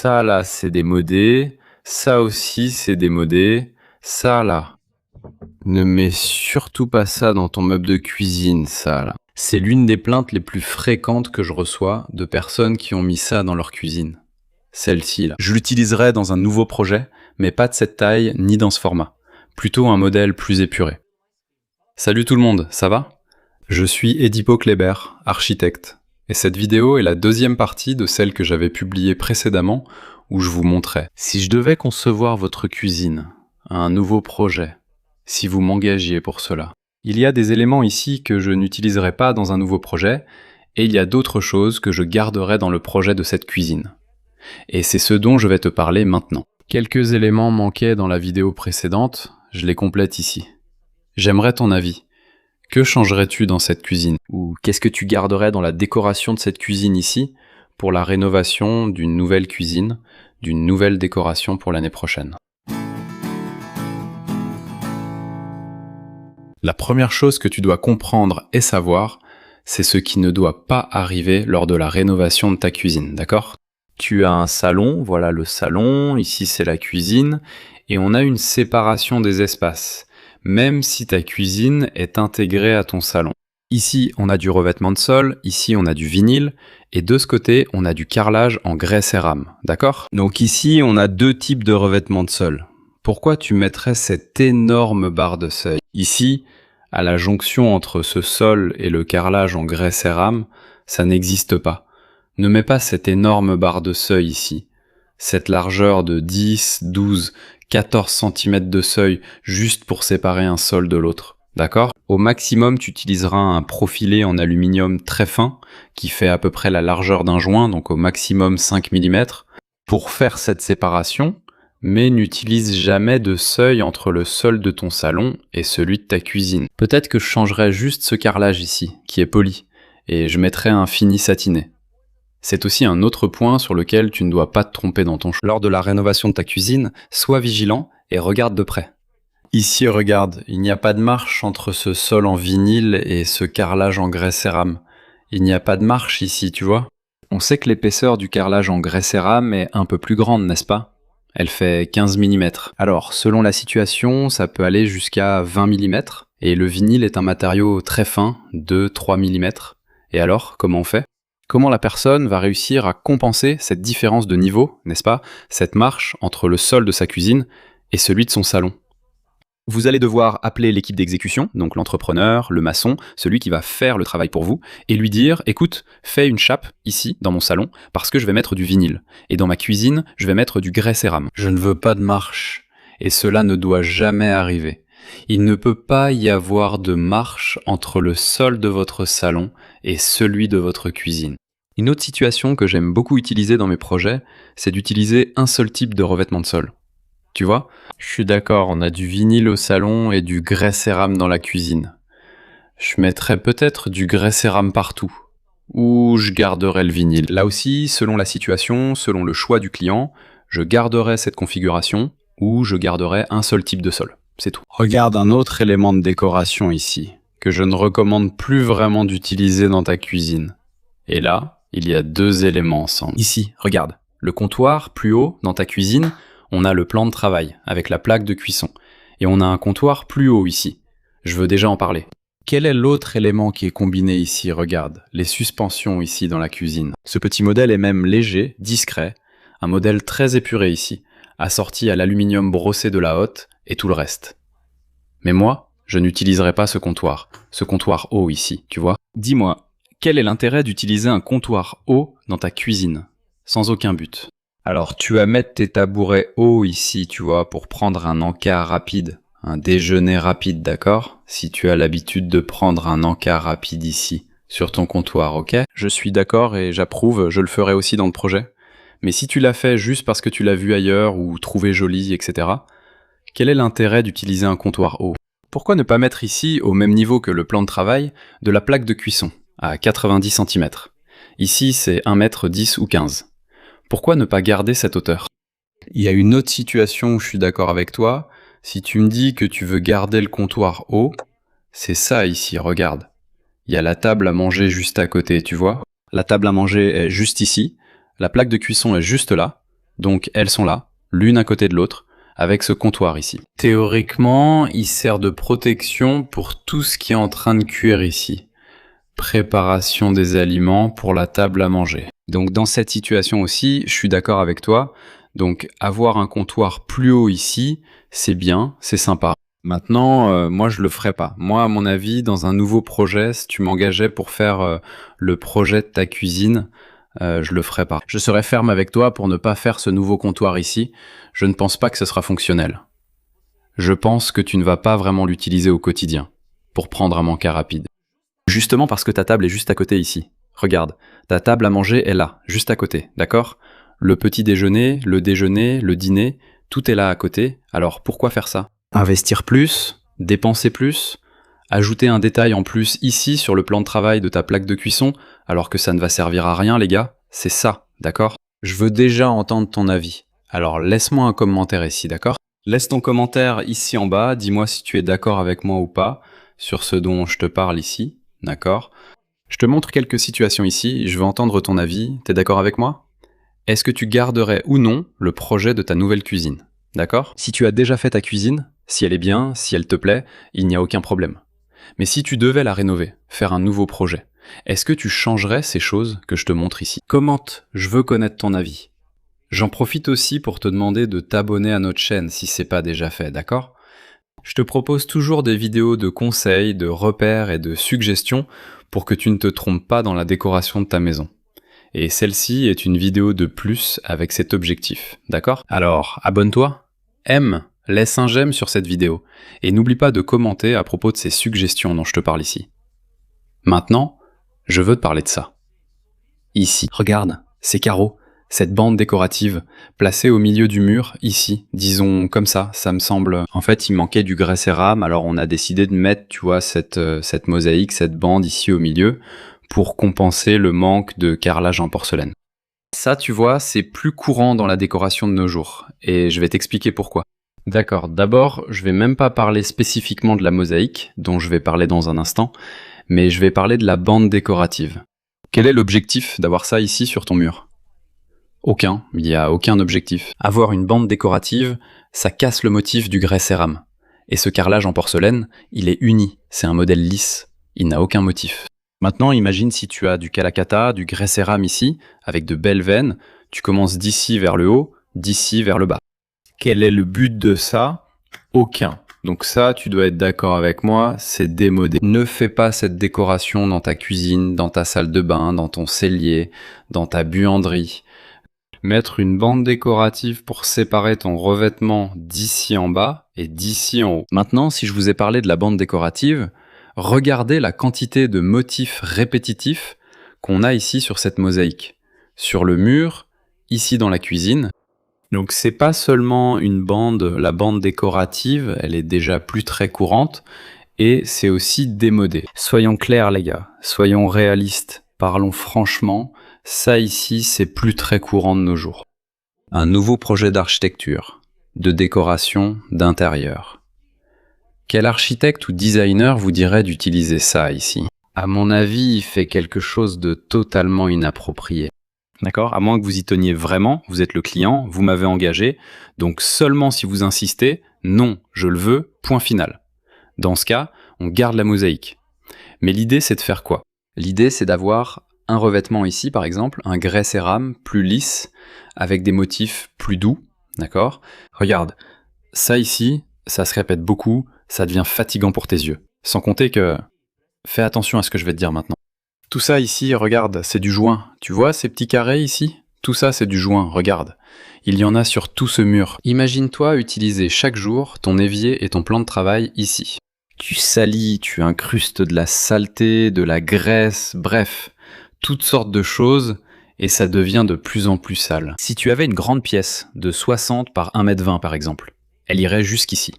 Ça là, c'est démodé. Ça aussi, c'est démodé. Ça là. Ne mets surtout pas ça dans ton meuble de cuisine, ça là. C'est l'une des plaintes les plus fréquentes que je reçois de personnes qui ont mis ça dans leur cuisine. Celle-ci là. Je l'utiliserai dans un nouveau projet, mais pas de cette taille ni dans ce format. Plutôt un modèle plus épuré. Salut tout le monde, ça va ? Je suis Edipo Kléber, architecte. Et cette vidéo est la deuxième partie de celle que j'avais publiée précédemment où je vous montrais. Si je devais concevoir votre cuisine, un nouveau projet, si vous m'engagiez pour cela. Il y a des éléments ici que je n'utiliserai pas dans un nouveau projet, et il y a d'autres choses que je garderai dans le projet de cette cuisine. Et c'est ce dont je vais te parler maintenant. Quelques éléments manquaient dans la vidéo précédente, je les complète ici. J'aimerais ton avis. Que changerais-tu dans cette cuisine? Ou qu'est-ce que tu garderais dans la décoration de cette cuisine ici, pour la rénovation d'une nouvelle cuisine, d'une nouvelle décoration pour l'année prochaine? La première chose que tu dois comprendre et savoir, c'est ce qui ne doit pas arriver lors de la rénovation de ta cuisine, d'accord? Tu as un salon, voilà le salon, ici c'est la cuisine, et on a une séparation des espaces, même si ta cuisine est intégrée à ton salon. Ici, on a du revêtement de sol, ici on a du vinyle, et de ce côté, on a du carrelage en grès cérame, d'accord? Donc ici, on a deux types de revêtement de sol. Pourquoi tu mettrais cette énorme barre de seuil? Ici, à la jonction entre ce sol et le carrelage en grès cérame, ça n'existe pas. Ne mets pas cette énorme barre de seuil ici. Cette largeur de 10, 12, 14 cm de seuil juste pour séparer un sol de l'autre. D'accord? Au maximum, tu utiliseras un profilé en aluminium très fin qui fait à peu près la largeur d'un joint, donc au maximum 5 mm, pour faire cette séparation. Mais n'utilise jamais de seuil entre le sol de ton salon et celui de ta cuisine. Peut-être que je changerai juste ce carrelage ici, qui est poli, et je mettrai un fini satiné. C'est aussi un autre point sur lequel tu ne dois pas te tromper dans ton choix. Lors de la rénovation de ta cuisine, sois vigilant et regarde de près. Ici, regarde, il n'y a pas de marche entre ce sol en vinyle et ce carrelage en grès cérame. Il n'y a pas de marche ici, tu vois. On sait que l'épaisseur du carrelage en grès cérame est un peu plus grande, n'est-ce pas ? Elle fait 15 mm. Alors, selon la situation, ça peut aller jusqu'à 20 mm, et le vinyle est un matériau très fin, 2-3 mm. Et alors, comment on fait? Comment la personne va réussir à compenser cette différence de niveau, n'est-ce pas? Cette marche entre le sol de sa cuisine et celui de son salon. Vous allez devoir appeler l'équipe d'exécution, donc l'entrepreneur, le maçon, celui qui va faire le travail pour vous, et lui dire « Écoute, fais une chape ici, dans mon salon, parce que je vais mettre du vinyle. Et dans ma cuisine, je vais mettre du grès cérame. Je ne veux pas de marche. Et cela ne doit jamais arriver. Il ne peut pas y avoir de marche entre le sol de votre salon et celui de votre cuisine. » Une autre situation que j'aime beaucoup utiliser dans mes projets, c'est d'utiliser un seul type de revêtement de sol. Tu vois? Je suis d'accord, on a du vinyle au salon et du grès cérame dans la cuisine. Je mettrais peut-être du grès cérame partout. Ou je garderais le vinyle. Là aussi, selon la situation, selon le choix du client, je garderai cette configuration ou je garderai un seul type de sol. C'est tout. Regarde un autre élément de décoration ici, que je ne recommande plus vraiment d'utiliser dans ta cuisine. Et là, il y a deux éléments ensemble. Ici, regarde, le comptoir plus haut dans ta cuisine, on a le plan de travail avec la plaque de cuisson. Et on a un comptoir plus haut ici. Je veux déjà en parler. Quel est l'autre élément qui est combiné ici? Regarde, les suspensions ici dans la cuisine. Ce petit modèle est même léger, discret, un modèle très épuré ici, assorti à l'aluminium brossé de la hotte et tout le reste. Mais moi, je n'utiliserai pas ce comptoir haut ici, tu vois. Dis-moi, quel est l'intérêt d'utiliser un comptoir haut dans ta cuisine, sans aucun but? Alors, tu vas mettre tes tabourets hauts ici, tu vois, pour prendre un encart rapide, un déjeuner rapide, d'accord? Si tu as l'habitude de prendre un encart rapide ici, sur ton comptoir, ok? Je suis d'accord et j'approuve, je le ferai aussi dans le projet. Mais si tu l'as fait juste parce que tu l'as vu ailleurs ou trouvé joli, etc., quel est l'intérêt d'utiliser un comptoir haut? Pourquoi ne pas mettre ici, au même niveau que le plan de travail, de la plaque de cuisson, à 90 cm? Ici, c'est 1,10 m ou 15. Pourquoi ne pas garder cette hauteur? Il y a une autre situation où je suis d'accord avec toi. Si tu me dis que tu veux garder le comptoir haut, c'est ça ici, regarde. Il y a la table à manger juste à côté, tu vois? La table à manger est juste ici, la plaque de cuisson est juste là, Donc elles sont là, l'une à côté de l'autre, avec ce comptoir ici. Théoriquement, il sert de protection pour tout ce qui est en train de cuire ici. Préparation des aliments pour la table à manger. Donc dans cette situation aussi, je suis d'accord avec toi. Donc avoir un comptoir plus haut ici, c'est bien, c'est sympa. Maintenant, moi je le ferai pas. Moi, à mon avis, dans un nouveau projet, si tu m'engageais pour faire le projet de ta cuisine, je le ferai pas. Je serai ferme avec toi pour ne pas faire ce nouveau comptoir ici. Je ne pense pas que ce sera fonctionnel. Je pense que tu ne vas pas vraiment l'utiliser au quotidien, pour prendre un encas rapide. Justement parce que ta table est juste à côté ici. Regarde, ta table à manger est là, juste à côté, d'accord? Le petit déjeuner, le dîner, tout est là à côté, alors pourquoi faire ça? Investir plus, dépenser plus, ajouter un détail en plus ici sur le plan de travail de ta plaque de cuisson, alors que ça ne va servir à rien les gars, c'est ça, d'accord? Je veux déjà entendre ton avis, alors laisse-moi un commentaire ici, d'accord? Laisse ton commentaire ici en bas, dis-moi si tu es d'accord avec moi ou pas sur ce dont je te parle ici, d'accord? Je te montre quelques situations ici, je veux entendre ton avis, t'es d'accord avec moi? Est-ce que tu garderais ou non le projet de ta nouvelle cuisine? D'accord? Si tu as déjà fait ta cuisine, si elle est bien, si elle te plaît, il n'y a aucun problème. Mais si tu devais la rénover, faire un nouveau projet, est-ce que tu changerais ces choses que je te montre ici? Commente, je veux connaître ton avis. J'en profite aussi pour te demander de t'abonner à notre chaîne si c'est pas déjà fait, d'accord? Je te propose toujours des vidéos de conseils, de repères et de suggestions pour que tu ne te trompes pas dans la décoration de ta maison. Et celle-ci est une vidéo de plus avec cet objectif, d'accord? Alors, abonne-toi, aime, laisse un j'aime sur cette vidéo, et n'oublie pas de commenter à propos de ces suggestions dont je te parle ici. Maintenant, je veux te parler de ça. Ici, regarde, ces carreaux, cette bande décorative, placée au milieu du mur, ici, disons comme ça me semble... En fait, il manquait du grès cérame, alors on a décidé de mettre, tu vois, cette mosaïque, cette bande ici au milieu, pour compenser le manque de carrelage en porcelaine. Ça, tu vois, c'est plus courant dans la décoration de nos jours, et je vais t'expliquer pourquoi. D'accord, d'abord, je vais même pas parler spécifiquement de la mosaïque, dont je vais parler dans un instant, mais je vais parler de la bande décorative. Quel est l'objectif d'avoir ça ici sur ton mur? Aucun, il n'y a aucun objectif. Avoir une bande décorative, ça casse le motif du grès cérame. Et ce carrelage en porcelaine, il est uni, c'est un modèle lisse, il n'a aucun motif. Maintenant, imagine si tu as du calacata, du grès cérame ici, avec de belles veines, tu commences d'ici vers le haut, d'ici vers le bas. Quel est le but de ça? Aucun. Donc ça, tu dois être d'accord avec moi, c'est démodé. Ne fais pas cette décoration dans ta cuisine, dans ta salle de bain, dans ton cellier, dans ta buanderie. Mettre une bande décorative pour séparer ton revêtement d'ici en bas et d'ici en haut. Maintenant, si je vous ai parlé de la bande décorative, regardez la quantité de motifs répétitifs qu'on a ici sur cette mosaïque. Sur le mur, ici dans la cuisine. Donc c'est pas seulement une bande, la bande décorative, elle est déjà plus très courante, et c'est aussi démodé. Soyons clairs les gars, soyons réalistes, parlons franchement, ça ici c'est plus très courant de nos jours. Un nouveau projet d'architecture, de décoration, d'intérieur. Quel architecte ou designer vous dirait d'utiliser ça ici? À mon avis, il fait quelque chose de totalement inapproprié. D'accord? À moins que vous y teniez vraiment, vous êtes le client, vous m'avez engagé, donc seulement si vous insistez, non, je le veux, point final. Dans ce cas, on garde la mosaïque. Mais l'idée, c'est de faire quoi? L'idée, c'est d'avoir un revêtement ici, par exemple, un grès cérame plus lisse, avec des motifs plus doux, d'accord? Regarde, ça ici, ça se répète beaucoup, ça devient fatigant pour tes yeux. Sans compter que... Fais attention à ce que je vais te dire maintenant. Tout ça ici, regarde, c'est du joint. Tu vois ces petits carrés ici? Tout ça, c'est du joint, regarde. Il y en a sur tout ce mur. Imagine-toi utiliser chaque jour ton évier et ton plan de travail ici. Tu salis, tu incrustes de la saleté, de la graisse, bref, toutes sortes de choses, et ça devient de plus en plus sale. Si tu avais une grande pièce de 60 par 1,20 m par exemple, elle irait jusqu'ici.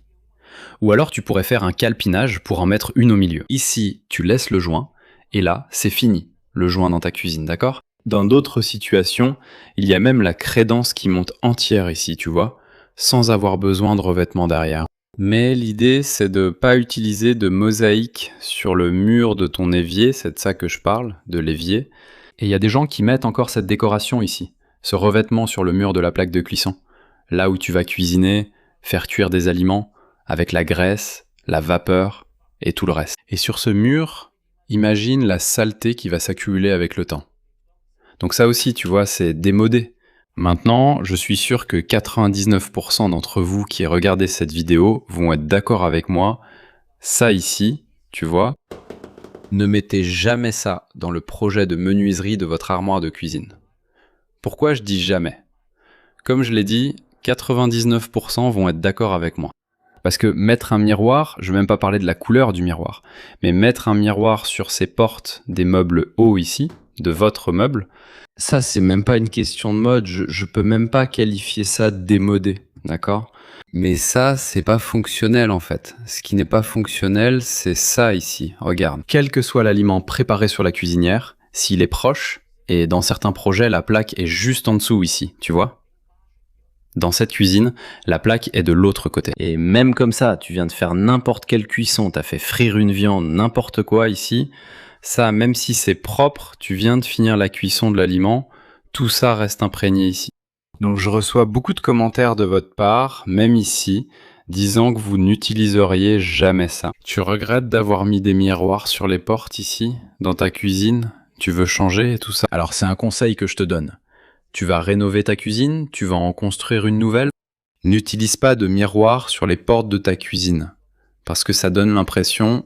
Ou alors tu pourrais faire un calpinage pour en mettre une au milieu. Ici, tu laisses le joint, et là, c'est fini, le joint dans ta cuisine, d'accord? Dans d'autres situations, il y a même la crédence qui monte entière ici, tu vois, sans avoir besoin de revêtement derrière. Mais l'idée, c'est de pas utiliser de mosaïque sur le mur de ton évier, c'est de ça que je parle, de l'évier. Et il y a des gens qui mettent encore cette décoration ici, Ce revêtement sur le mur de la plaque de cuisson, là où tu vas cuisiner, faire cuire des aliments, avec la graisse, la vapeur et tout le reste. Et sur ce mur, imagine la saleté qui va s'accumuler avec le temps. Donc ça aussi, tu vois, c'est démodé. Maintenant, je suis sûr que 99% d'entre vous qui regardez cette vidéo vont être d'accord avec moi. Ça ici, tu vois, ne mettez jamais ça dans le projet de menuiserie de votre armoire de cuisine. Pourquoi je dis jamais? Comme je l'ai dit, 99% vont être d'accord avec moi. Parce que mettre un miroir, je vais même pas parler de la couleur du miroir, mais mettre un miroir sur ces portes des meubles hauts ici, de votre meuble, ça c'est même pas une question de mode, je peux même pas qualifier ça de démodé, d'accord? Mais ça, c'est pas fonctionnel en fait. Ce qui n'est pas fonctionnel, c'est ça ici, regarde. Quel que soit l'aliment préparé sur la cuisinière, s'il est proche, et dans certains projets, la plaque est juste en dessous ici, tu vois? Dans cette cuisine, la plaque est de l'autre côté. Et même comme ça, tu viens de faire n'importe quelle cuisson, t'as fait frire une viande, n'importe quoi ici, ça, même si c'est propre, tu viens de finir la cuisson de l'aliment, tout ça reste imprégné ici. Donc je reçois beaucoup de commentaires de votre part, même ici, disant que vous n'utiliseriez jamais ça. Tu regrettes d'avoir mis des miroirs sur les portes ici, dans ta cuisine? Tu veux changer et tout ça? Alors c'est un conseil que je te donne. Tu vas rénover ta cuisine, tu vas en construire une nouvelle. N'utilise pas de miroir sur les portes de ta cuisine, parce que ça donne l'impression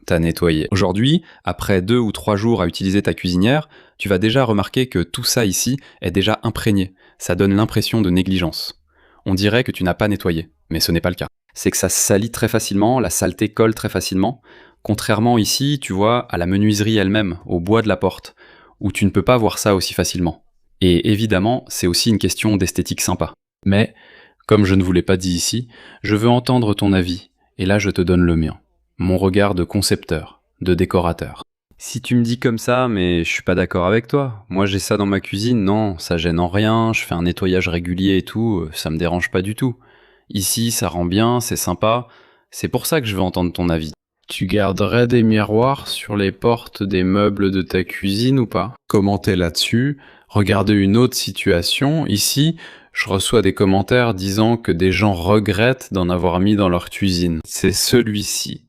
t'as nettoyé. Aujourd'hui, après 2 ou 3 jours à utiliser ta cuisinière, tu vas déjà remarquer que tout ça ici est déjà imprégné. Ça donne l'impression de négligence. On dirait que tu n'as pas nettoyé, mais ce n'est pas le cas. C'est que ça se salit très facilement, la saleté colle très facilement, contrairement ici, tu vois, à la menuiserie elle-même, au bois de la porte, où tu ne peux pas voir ça aussi facilement. Et évidemment, c'est aussi une question d'esthétique sympa. Mais, comme je ne vous l'ai pas dit ici, je veux entendre ton avis, et là je te donne le mien. Mon regard de concepteur, de décorateur. Si tu me dis comme ça, mais je suis pas d'accord avec toi. Moi j'ai ça dans ma cuisine, non, ça gêne en rien, je fais un nettoyage régulier et tout, ça me dérange pas du tout. Ici, ça rend bien, c'est sympa, c'est pour ça que je veux entendre ton avis. Tu garderais des miroirs sur les portes des meubles de ta cuisine ou pas? Commentez là-dessus. Regardez une autre situation. Ici, je reçois des commentaires disant que des gens regrettent d'en avoir mis dans leur cuisine. C'est celui-ci.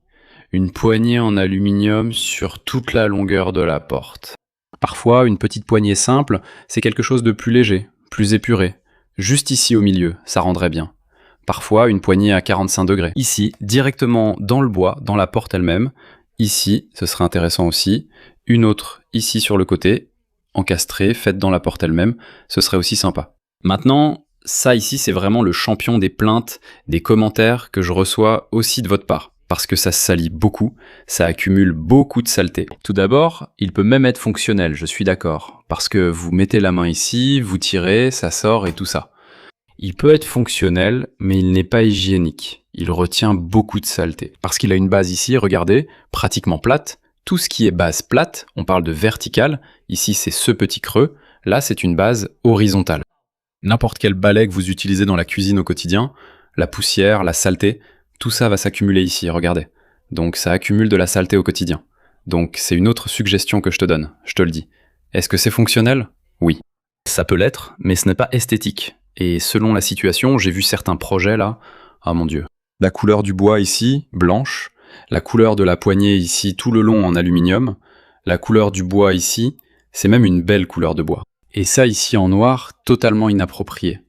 Une poignée en aluminium sur toute la longueur de la porte. Parfois, une petite poignée simple, c'est quelque chose de plus léger, plus épuré. Juste ici au milieu, ça rendrait bien. Parfois, une poignée à 45 degrés. Ici, directement dans le bois, dans la porte elle-même. Ici, ce serait intéressant aussi. Une autre ici sur le côté, encastrée, faite dans la porte elle-même. Ce serait aussi sympa. Maintenant, ça ici, c'est vraiment le champion des plaintes, des commentaires que je reçois aussi de votre part. Parce que ça se salit beaucoup, ça accumule beaucoup de saleté. Tout d'abord, il peut même être fonctionnel, je suis d'accord. Parce que vous mettez la main ici, vous tirez, ça sort et tout ça. Il peut être fonctionnel, mais il n'est pas hygiénique. Il retient beaucoup de saleté. Parce qu'il a une base ici, regardez, pratiquement plate. Tout ce qui est base plate, on parle de verticale, ici c'est ce petit creux, là c'est une base horizontale. N'importe quel balai que vous utilisez dans la cuisine au quotidien, la poussière, la saleté, tout ça va s'accumuler ici, regardez. Donc ça accumule de la saleté au quotidien. Donc c'est une autre suggestion que je te donne, je te le dis. Est-ce que c'est fonctionnel? Oui. Ça peut l'être, mais ce n'est pas esthétique. Et selon la situation, j'ai vu certains projets là, ah mon dieu. La couleur du bois ici, blanche. La couleur de la poignée ici, tout le long en aluminium. La couleur du bois ici, c'est même une belle couleur de bois. Et ça ici en noir, totalement inapproprié.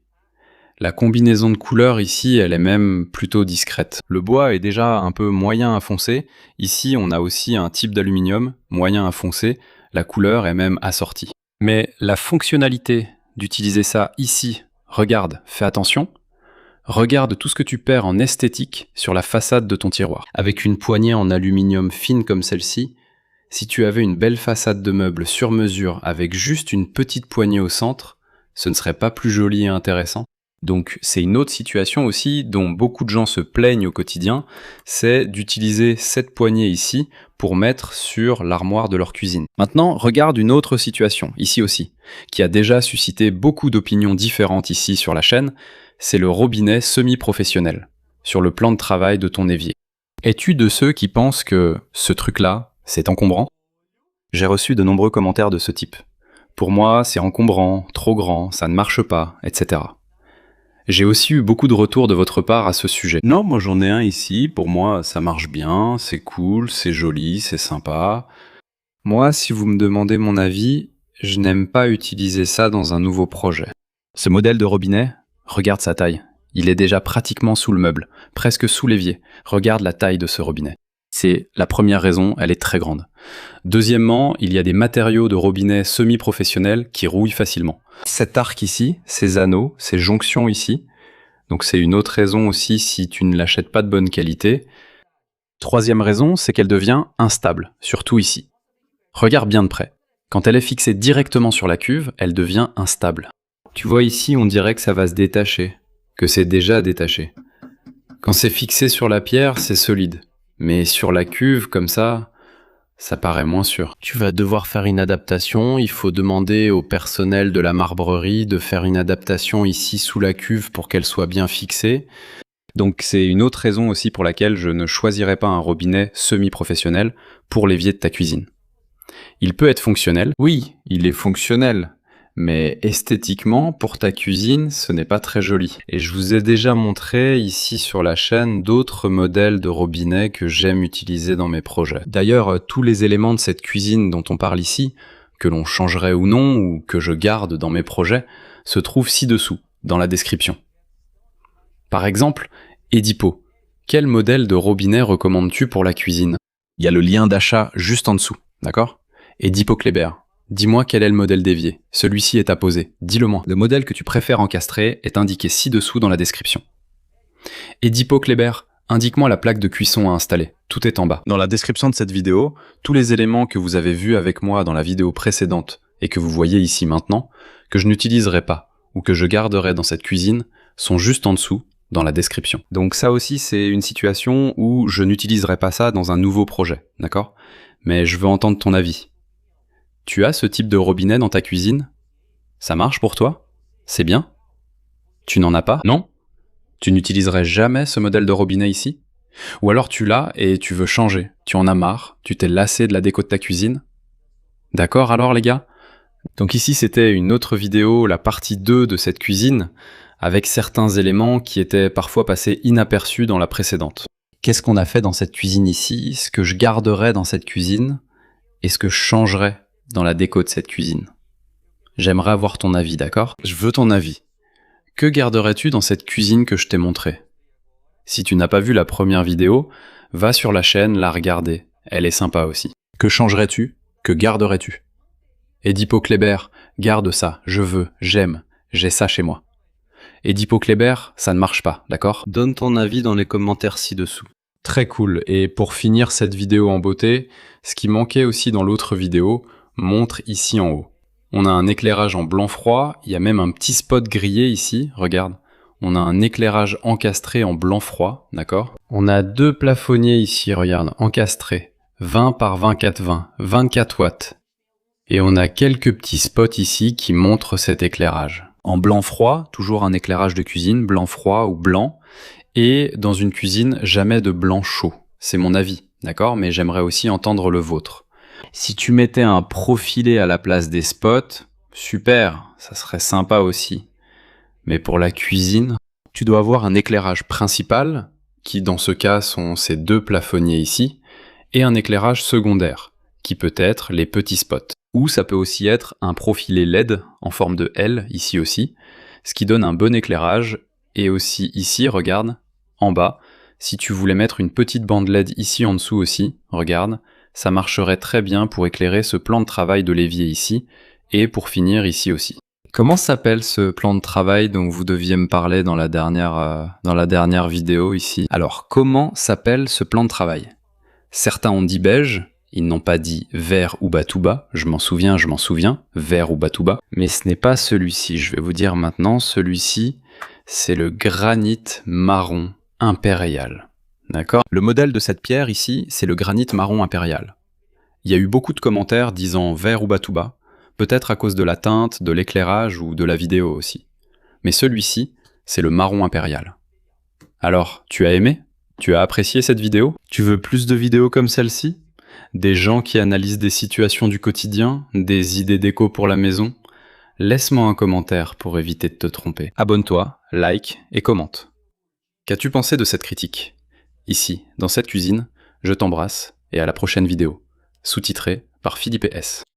La combinaison de couleurs ici, elle est même plutôt discrète. Le bois est déjà un peu moyen à foncé. Ici, on a aussi un type d'aluminium, moyen à foncé. La couleur est même assortie. Mais la fonctionnalité d'utiliser ça ici, regarde, fais attention. Regarde tout ce que tu perds en esthétique sur la façade de ton tiroir. Avec une poignée en aluminium fine comme celle-ci, si tu avais une belle façade de meubles sur mesure avec juste une petite poignée au centre, ce ne serait pas plus joli et intéressant. Donc c'est une autre situation aussi dont beaucoup de gens se plaignent au quotidien, c'est d'utiliser cette poignée ici pour mettre sur l'armoire de leur cuisine. Maintenant, regarde une autre situation, ici aussi, qui a déjà suscité beaucoup d'opinions différentes ici sur la chaîne, c'est le robinet semi-professionnel, sur le plan de travail de ton évier. Es-tu de ceux qui pensent que ce truc-là, c'est encombrant? J'ai reçu de nombreux commentaires de ce type. Pour moi, c'est encombrant, trop grand, ça ne marche pas, etc. J'ai aussi eu beaucoup de retours de votre part à ce sujet. Non, moi j'en ai un ici, pour moi ça marche bien, c'est cool, c'est joli, c'est sympa. Moi, si vous me demandez mon avis, je n'aime pas utiliser ça dans un nouveau projet. Ce modèle de robinet, regarde sa taille. Il est déjà pratiquement sous le meuble, presque sous l'évier. Regarde la taille de ce robinet. C'est la première raison, elle est très grande. Deuxièmement, il y a des matériaux de robinet semi-professionnels qui rouillent facilement. Cet arc ici, ces anneaux, ces jonctions ici, donc c'est une autre raison aussi si tu ne l'achètes pas de bonne qualité. Troisième raison, c'est qu'elle devient instable, surtout ici. Regarde bien de près. Quand elle est fixée directement sur la cuve, elle devient instable. Tu vois ici, on dirait que ça va se détacher, que c'est déjà détaché. Quand c'est fixé sur la pierre, c'est solide. Mais sur la cuve, comme ça paraît moins sûr. Tu vas devoir faire une adaptation, il faut demander au personnel de la marbrerie de faire une adaptation ici sous la cuve pour qu'elle soit bien fixée. Donc c'est une autre raison aussi pour laquelle je ne choisirais pas un robinet semi-professionnel pour l'évier de ta cuisine. Il peut être fonctionnel. Oui, il est fonctionnel. Mais esthétiquement, pour ta cuisine, ce n'est pas très joli. Et je vous ai déjà montré ici sur la chaîne d'autres modèles de robinets que j'aime utiliser dans mes projets. D'ailleurs, tous les éléments de cette cuisine dont on parle ici, que l'on changerait ou non, ou que je garde dans mes projets, se trouvent ci-dessous, dans la description. Par exemple, Edipo. Quel modèle de robinet recommandes-tu pour la cuisine? Il y a le lien d'achat juste en dessous, d'accord? Edipo Kleber. Dis-moi quel est le modèle d'évier. Celui-ci est apposé. Dis-le-moi. Le modèle que tu préfères encastrer est indiqué ci-dessous dans la description. Edipo Kleber, indique-moi la plaque de cuisson à installer. Tout est en bas. Dans la description de cette vidéo, tous les éléments que vous avez vus avec moi dans la vidéo précédente et que vous voyez ici maintenant, que je n'utiliserai pas ou que je garderai dans cette cuisine, sont juste en dessous dans la description. Donc ça aussi, c'est une situation où je n'utiliserai pas ça dans un nouveau projet, d'accord? Mais je veux entendre ton avis. Tu as ce type de robinet dans ta cuisine? Ça marche pour toi? C'est bien? Tu n'en as pas? Non? Tu n'utiliserais jamais ce modèle de robinet ici? Ou alors tu l'as et tu veux changer, tu en as marre, tu t'es lassé de la déco de ta cuisine? D'accord alors les gars? Donc ici c'était une autre vidéo, la partie 2 de cette cuisine, avec certains éléments qui étaient parfois passés inaperçus dans la précédente. Qu'est-ce qu'on a fait dans cette cuisine ici? Ce que je garderais dans cette cuisine et ce que je changerais dans la déco de cette cuisine. J'aimerais avoir ton avis, d'accord? Je veux ton avis. Que garderais-tu dans cette cuisine que je t'ai montrée? Si tu n'as pas vu la première vidéo, va sur la chaîne la regarder. Elle est sympa aussi. Que changerais-tu? Que garderais-tu? Edipo Kleber, garde ça, je veux, j'aime, j'ai ça chez moi. Edipo Kleber, ça ne marche pas, d'accord? Donne ton avis dans les commentaires ci-dessous. Très cool, et pour finir cette vidéo en beauté, ce qui manquait aussi dans l'autre vidéo, montre ici en haut. On a un éclairage en blanc froid, il y a même un petit spot grillé ici, regarde. On a un éclairage encastré en blanc froid, d'accord? On a deux plafonniers ici, regarde, encastrés. 20 par 24-20, 24 watts. Et on a quelques petits spots ici qui montrent cet éclairage. En blanc froid, toujours un éclairage de cuisine, blanc froid ou blanc. Et dans une cuisine, jamais de blanc chaud. C'est mon avis, d'accord? Mais j'aimerais aussi entendre le vôtre. Si tu mettais un profilé à la place des spots, super, ça serait sympa aussi. Mais pour la cuisine, tu dois avoir un éclairage principal, qui dans ce cas sont ces deux plafonniers ici, et un éclairage secondaire, qui peut être les petits spots. Ou ça peut aussi être un profilé LED en forme de L, ici aussi, ce qui donne un bon éclairage, et aussi ici, regarde, en bas, si tu voulais mettre une petite bande LED ici en dessous aussi, regarde, ça marcherait très bien pour éclairer ce plan de travail de l'évier ici, et pour finir ici aussi. Comment s'appelle ce plan de travail dont vous deviez me parler dans la dernière vidéo ici? Alors, comment s'appelle ce plan de travail? Certains ont dit beige, ils n'ont pas dit vert ou batouba, je m'en souviens, vert ou batouba, mais ce n'est pas celui-ci, je vais vous dire maintenant, celui-ci, c'est le granit marron impérial. D'accord? Le modèle de cette pierre ici, c'est le granit marron impérial. Il y a eu beaucoup de commentaires disant vert ou batouba, peut-être à cause de la teinte, de l'éclairage ou de la vidéo aussi. Mais celui-ci, c'est le marron impérial. Alors, tu as aimé? Tu as apprécié cette vidéo? Tu veux plus de vidéos comme celle-ci? Des gens qui analysent des situations du quotidien, des idées déco pour la maison? Laisse-moi un commentaire pour éviter de te tromper. Abonne-toi, like et commente. Qu'as-tu pensé de cette critique? Ici, dans cette cuisine, je t'embrasse et à la prochaine vidéo, sous-titrée par Philippe S.